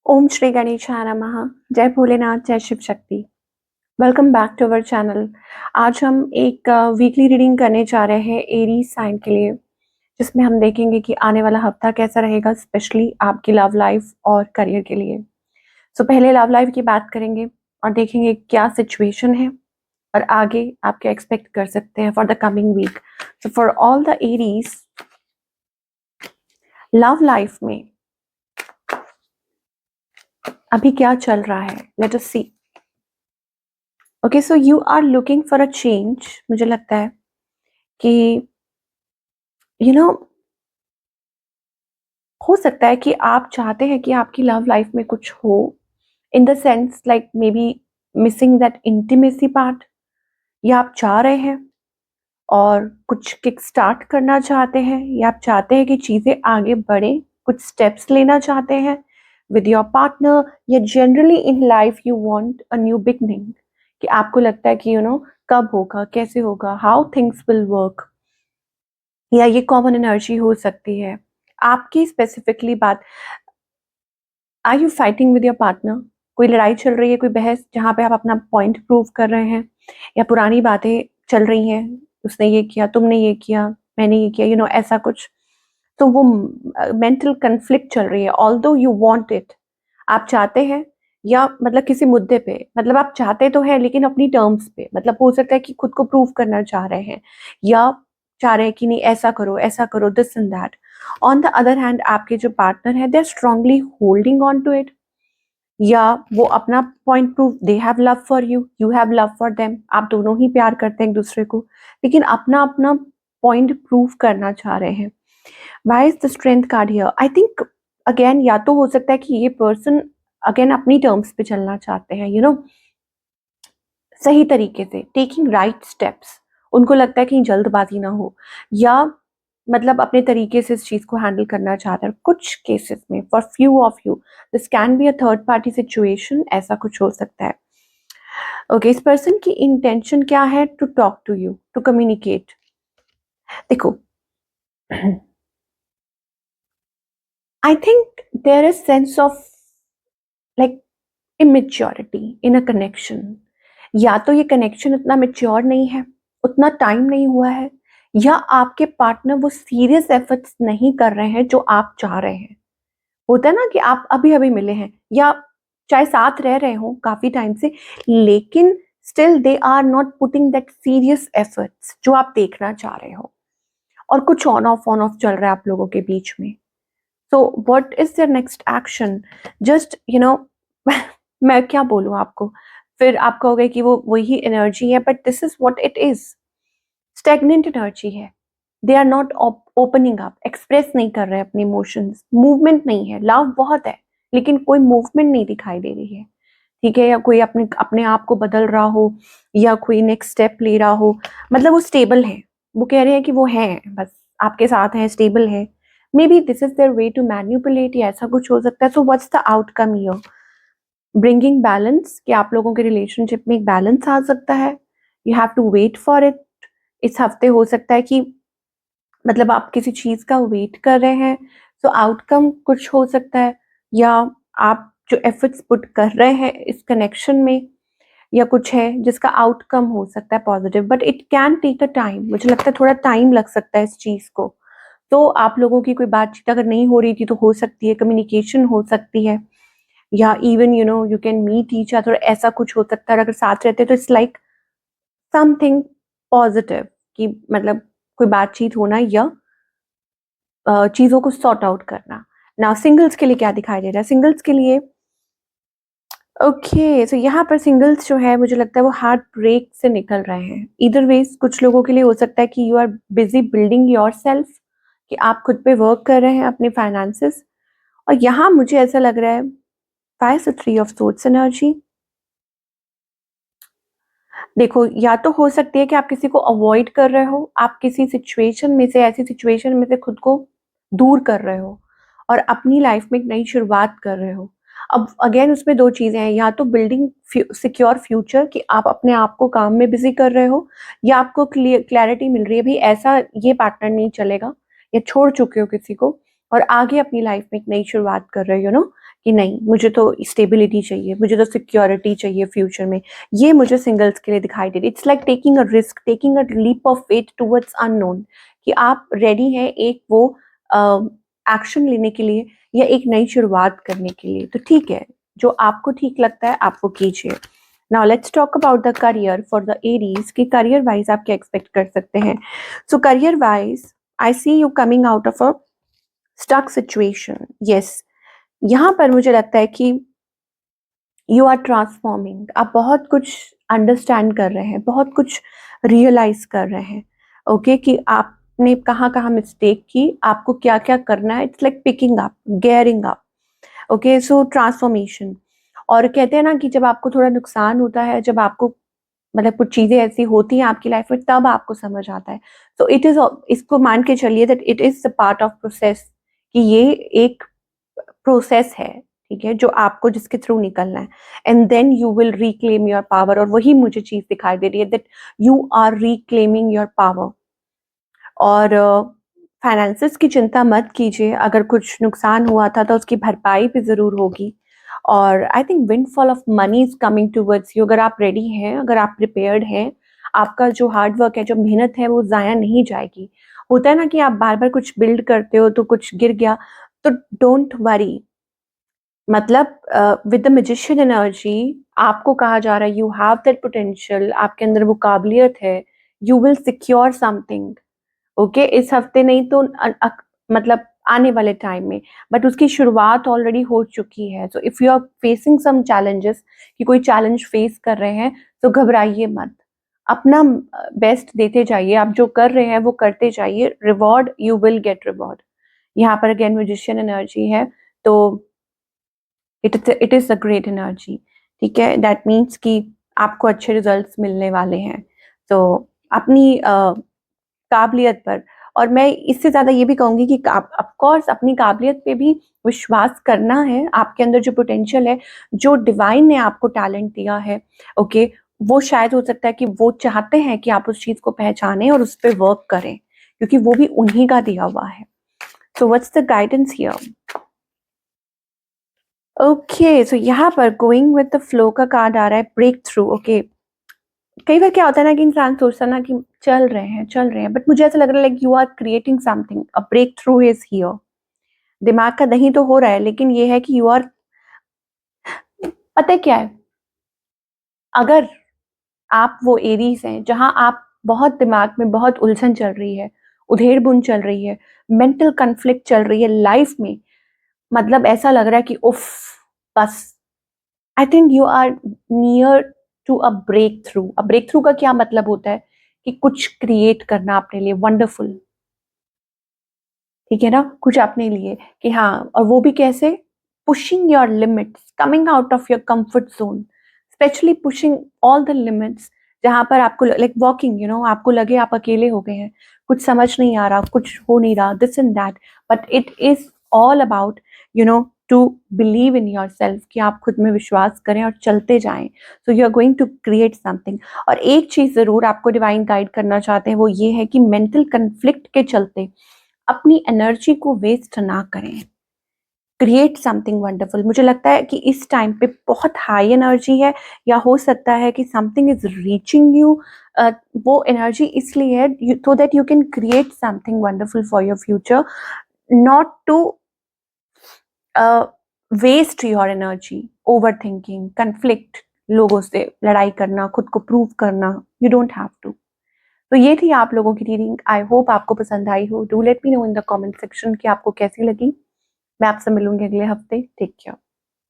ओम श्री गणेशाय नमः। जय भोलेनाथ, जय Shiv Shakti. Welcome back to our channel. आज हम एक वीकली रीडिंग करने जा रहे हैं एरीज साइन के लिए, जिसमें हम देखेंगे कि आने वाला हफ्ता कैसा रहेगा, स्पेशली आपकी लव लाइफ और करियर के लिए। पहले लव लाइफ की बात करेंगे और देखेंगे क्या सिचुएशन है और आगे आप क्या एक्सपेक्ट कर सकते हैं for the coming week. For all the Aries, love life में अभी क्या चल रहा है, let us see. Okay, so you are looking for a change. मुझे लगता है कि यू नो हो सकता है कि आप चाहते हैं कि आपकी लव लाइफ में कुछ हो, in the sense like may be missing that intimacy part, या आप चाह रहे हैं और कुछ किक स्टार्ट करना चाहते हैं, या आप चाहते हैं कि चीजें आगे बढ़े, कुछ स्टेप्स लेना चाहते हैं विद योर पार्टनर, या generally in life you want a new beginning. कि आपको लगता है कि कब होगा, कैसे होगा, हाउ थिंग्स विल वर्क, या ये कॉमन एनर्जी हो सकती है। आपकी स्पेसिफिकली बात, are you fighting with your partner? कोई लड़ाई चल रही है, कोई बहस जहाँ पे आप अपना पॉइंट प्रूव कर रहे हैं, या पुरानी बातें चल रही हैं, उसने ये किया, तुमने ये किया, मैंने ये किया, ऐसा कुछ। तो वो मेंटल कन्फ्लिक्ट चल रही है, ऑल्दो यू वांट इट, आप चाहते हैं, या मतलब किसी मुद्दे पे, मतलब आप चाहते तो है लेकिन अपनी टर्म्स पे, मतलब हो सकता है कि खुद को प्रूव करना चाह रहे हैं, या चाह रहे हैं कि नहीं ऐसा करो, this and that. On the other hand, आपके जो पार्टनर है, they are strongly holding on to it, या वो अपना point prove, they have love for you, you have love for them, आप दोनों ही प्यार करते हैं एक दूसरे को, लेकिन अपना अपना पॉइंट प्रूव करना चाह रहे हैं। Why is the strength card here? I think again, या तो हो सकता है कि ये पर्सन अगेन अपनी टर्म्स पे चलना चाहते हैं, सही तरीके से, टेकिंग राइट स्टेप्स। उनको लगता है कहीं जल्दबाजी ना हो, या मतलब अपने तरीके से इस चीज को हैंडल करना चाहते हैं। कुछ केसेस में, for few of you, this can be a third party situation, ऐसा कुछ हो सकता है। ओके, इस पर्सन की इंटेंशन क्या है? To talk to you, to communicate. देखो, I think there is sense of like immaturity in a connection. या तो ये कनेक्शन उतना मेच्योर नहीं है, उतना टाइम नहीं हुआ है, या आपके पार्टनर वो सीरियस एफर्ट्स नहीं कर रहे हैं जो आप चाह रहे हैं। होता है ना कि आप अभी अभी मिले हैं, या चाहे साथ रह रहे हो काफी टाइम से, लेकिन still they are not putting that serious efforts जो आप देखना चाह रहे हो, और कुछ ऑन ऑफ चल रहा है आप लोगों के बीच में। So what is your next action? Just मैं क्या बोलूं आपको, फिर आप कहोगे कि वो वही एनर्जी है, but this is what it is. Stagnant energy है। They are not opening up, express नहीं कर रहे अपने इमोशंस, मूवमेंट नहीं है। लव बहुत है लेकिन कोई मूवमेंट नहीं दिखाई दे रही है, ठीक है? या कोई अपने अपने आप को बदल रहा हो, या कोई नेक्स्ट स्टेप ले रहा हो, मतलब वो स्टेबल है। वो कह रहे हैं कि वो है, बस आपके साथ है, स्टेबल है। Maybe this is their way to manipulate, या ऐसा कुछ हो सकता है। So what's the outcome here? Bringing balance, कि आप लोगों के रिलेशनशिप में एक बैलेंस आ सकता है। You have to wait for it. इस हफ्ते हो सकता है कि मतलब आप किसी चीज का वेट कर रहे हैं, तो आउटकम कुछ हो सकता है, या आप जो एफर्ट्स पुट कर रहे हैं इस कनेक्शन में, या कुछ है जिसका आउटकम हो सकता है positive, but it can take a time. मुझे लगता है थोड़ा टाइम लग सकता है इस चीज को। तो आप लोगों की कोई बातचीत अगर नहीं हो रही थी तो हो सकती है कम्युनिकेशन हो सकती है, या even you can meet each other, ऐसा कुछ हो सकता है। अगर साथ रहते तो इट्स लाइक समथिंग पॉजिटिव, कि मतलब कोई बातचीत होना, या चीजों को सॉर्ट आउट करना। ना सिंगल्स के लिए क्या दिखाई दे रहा है? सिंगल्स के लिए, ओके, सो यहाँ पर सिंगल्स जो है, मुझे लगता है वो हार्ट ब्रेक से निकल रहे हैं। इधर वेज कुछ लोगों के लिए हो सकता है कि you are busy building yourself, कि आप खुद पे वर्क कर रहे हैं अपने फाइनेंसेस। और यहाँ मुझे ऐसा लग रहा है, फाइव से थ्री ऑफ सोर्ड्स एनर्जी। देखो, या तो हो सकती है कि आप किसी को अवॉइड कर रहे हो, आप किसी सिचुएशन में से, ऐसी सिचुएशन में से खुद को दूर कर रहे हो और अपनी लाइफ में एक नई शुरुआत कर रहे हो। अब अगेन उसमें दो चीजें हैं, या तो बिल्डिंग सिक्योर फ्यूचर, कि आप अपने आप को काम में बिजी कर रहे हो, या आपको क्लैरिटी मिल रही है भाई ऐसा ये पार्टनर नहीं चलेगा, या छोड़ चुके हो किसी को और आगे अपनी लाइफ में एक नई शुरुआत कर रहे हो, कि नहीं, मुझे तो स्टेबिलिटी चाहिए, मुझे तो सिक्योरिटी चाहिए फ्यूचर में। ये मुझे सिंगल्स के लिए दिखाई दे रही। It's like taking a risk, taking a leap of faith towards unknown, कि आप रेडी हैं एक वो एक्शन लेने के लिए या एक नई शुरुआत करने के लिए। तो ठीक है, जो आपको ठीक लगता है आप वो कीजिए। Now let's talk about the career for the Aries, कि करियर वाइज आप क्या एक्सपेक्ट कर सकते हैं। So career wise I see you coming out of a stuck situation. Yes, यहाँ पर मुझे लगता है कि यू आर ट्रांसफॉर्मिंग, आप बहुत कुछ अंडरस्टैंड कर रहे हैं, बहुत कुछ रियलाइज कर रहे हैं। ओके कि आपने कहाँ कहाँ मिस्टेक की, आपको क्या क्या करना है। It's like picking up, gearing up. Okay, so transformation. और कहते हैं ना कि जब आपको थोड़ा नुकसान होता है, जब आपको मतलब कुछ चीजें ऐसी होती हैं आपकी लाइफ में, तब आपको समझ आता है। तो इट इज, इसको मान के चलिए that it is the part of process, कि ये एक प्रोसेस है, ठीक है, जो आपको जिसके थ्रू निकलना है। And then you will reclaim your power. और वही मुझे चीज दिखाई दे रही है that you are reclaiming your power. और फाइनेंसेस की चिंता मत कीजिए, अगर कुछ नुकसान हुआ था तो उसकी भरपाई भी जरूर होगी। और I think windfall of money is coming towards you. अगर आप रेडी हैं, अगर आप प्रिपेयर्ड हैं, आपका जो हार्ड वर्क है, जो मेहनत है, वो जाया नहीं जाएगी। होता है ना कि आप बार बार कुछ बिल्ड करते हो तो कुछ गिर गया, तो डोंट वरी। मतलब विद द मैजिशियन एनर्जी आपको कहा जा रहा है यू हैव दैट पोटेंशियल, आपके अंदर वो काबिलियत है, you will secure something. Okay, इस हफ्ते नहीं तो मतलब आने वाले टाइम में, बट उसकी शुरुआत ऑलरेडी हो चुकी है। So if you are facing some challenges, कि कोई चैलेंज फेस कर रहे हैं, तो घबराइए मत, अपना बेस्ट देते जाइए। आप जो कर रहे हैं वो करते जाइए, reward you will get reward. यहाँ पर अगेन म्यूजिशियन एनर्जी है, तो it is a great energy. ठीक है, दैट मीन्स कि आपको अच्छे रिजल्ट्स मिलने वाले हैं। तो अपनी काबिलियत पर, और मैं इससे ज्यादा ये भी कहूंगी कि ऑफ कोर्स अपनी काबिलियत पे भी विश्वास करना है। आपके अंदर जो पोटेंशियल है, जो डिवाइन ने आपको टैलेंट दिया है, ओके, वो शायद हो सकता है कि वो चाहते हैं कि आप उस चीज को पहचानें और उस पर वर्क करें, क्योंकि वो भी उन्हीं का दिया हुआ है। So what's the guidance here. Okay, so यहाँ पर गोइंग विद द फ्लो का कार्ड आ रहा है ब्रेक थ्रू। ओके, कई बार क्या होता है ना कि इंसान सोचता है ना कि चल रहे हैं, बट मुझे ऐसा लग रहा है like you are creating something, a breakthrough is here. दिमाग का दही तो हो रहा है, लेकिन ये है कि यू आर, पता है क्या है, अगर आप वो एरीज हैं जहां आप बहुत दिमाग में बहुत उलझन चल रही है, उधेड़ बुन चल रही है, मेंटल कन्फ्लिक्ट चल रही है लाइफ में, मतलब ऐसा लग रहा है कि उफ, बस, I think you are near to a breakthrough. A breakthrough का क्या मतलब होता है, कि कुछ क्रिएट करना अपने लिए वंडरफुल, ठीक है ना, कुछ अपने लिए, कि हाँ, और वो भी कैसे, pushing your limits, coming out of your comfort zone, specially pushing all the limits. जहां पर आपको लाइक वॉकिंग, यू नो, आपको लगे आप अकेले हो गए हैं, कुछ समझ नहीं आ रहा, कुछ हो नहीं रहा, this and that, but it is all about, you know, to believe in yourself, कि आप खुद में विश्वास करें और चलते जाएं। So you are going to create something. और एक चीज जरूर आपको डिवाइन गाइड करना चाहते हैं, वो ये है कि मेंटल कंफ्लिक्ट के चलते अपनी एनर्जी को वेस्ट ना करें, क्रिएट समथिंग वंडरफुल। मुझे लगता है कि इस टाइम पे बहुत हाई एनर्जी है, या हो सकता है कि समथिंग इज रीचिंग यू। वो एनर्जी इसलिए है so that you can create something wonderful for your future, not to waste your energy overthinking, conflict, लोगों से लड़ाई करना, खुद को प्रूव करना, यू डोंट हैव टू। तो ये थी आप लोगों की रीडिंग। आई होप आपको पसंद आई हो। Do let me know in the comment section कि आपको कैसी लगी। मैं आपसे मिलूंगी अगले हफ्ते। Take care.